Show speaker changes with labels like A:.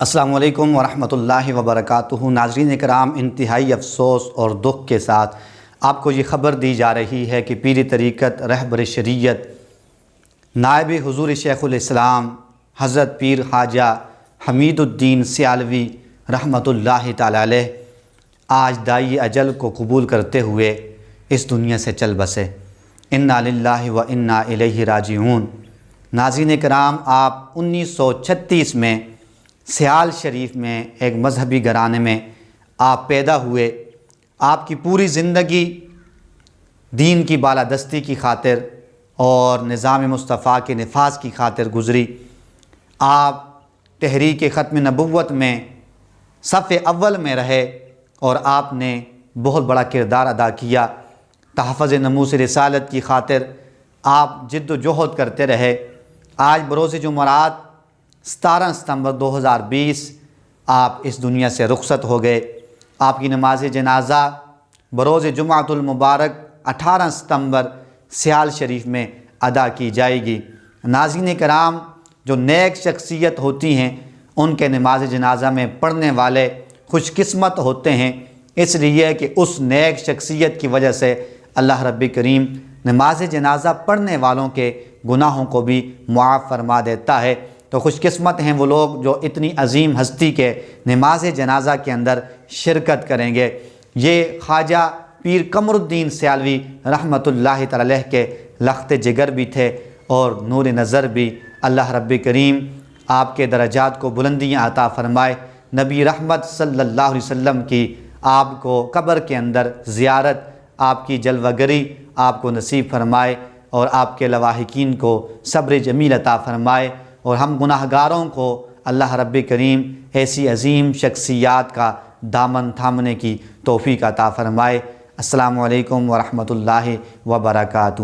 A: السلام علیکم ورحمۃ اللہ وبرکاتہ۔ ناظرین کرام، انتہائی افسوس اور دکھ کے ساتھ آپ کو یہ خبر دی جا رہی ہے کہ پیر طریقت رہبر شریعت نائب حضور شیخ الاسلام حضرت پیر خواجہ حمید-ud-Din سیالوی رحمۃ اللہ تعالی علیہ آج دائی اجل کو قبول کرتے ہوئے اس دنیا سے چل بسے۔ انا للہ و انا الیہ راجعون۔ ناظرین کرام، آپ 1936 میں سیال شریف میں ایک مذہبی گھرانے میں آپ پیدا ہوئے۔ آپ کی پوری زندگی دین کی بالادستی کی خاطر اور نظام مصطفیٰ کے نفاذ کی خاطر گزری۔ آپ تحریک ختم نبوت میں صف اول میں رہے اور آپ نے بہت بڑا کردار ادا کیا۔ تحفظ ناموس رسالت کی خاطر آپ جد و جہد کرتے رہے۔ آج بروز جمعرات 17 ستمبر 2020 آپ اس دنیا سے رخصت ہو گئے۔ آپ کی نماز جنازہ بروز جمعۃ المبارک 18 ستمبر سیال شریف میں ادا کی جائے گی۔ ناظرین کرام، جو نیک شخصیت ہوتی ہیں ان کے نماز جنازہ میں پڑھنے والے خوش قسمت ہوتے ہیں، اس لیے کہ اس نیک شخصیت کی وجہ سے اللہ رب کریم نماز جنازہ پڑھنے والوں کے گناہوں کو بھی معاف فرما دیتا ہے۔ تو خوش قسمت ہیں وہ لوگ جو اتنی عظیم ہستی کے نماز جنازہ کے اندر شرکت کریں گے۔ یہ خواجہ پیر قمر-الدین سیالوی رحمۃ اللہ تعالی علیہ کے لخت جگر بھی تھے اور نور نظر بھی۔ اللہ رب کریم آپ کے درجات کو بلندیاں عطا فرمائے۔ نبی رحمت صلی اللہ علیہ وسلم کی آپ کو قبر کے اندر زیارت، آپ کی جلوہ گری آپ کو نصیب فرمائے اور آپ کے لواحقین کو صبر جمیل عطا فرمائے، اور ہم گناہگاروں کو اللہ رب کریم ایسی عظیم شخصیات کا دامن تھامنے کی توفیق عطا فرمائے۔ السلام علیکم ورحمۃ اللہ وبرکاتہ۔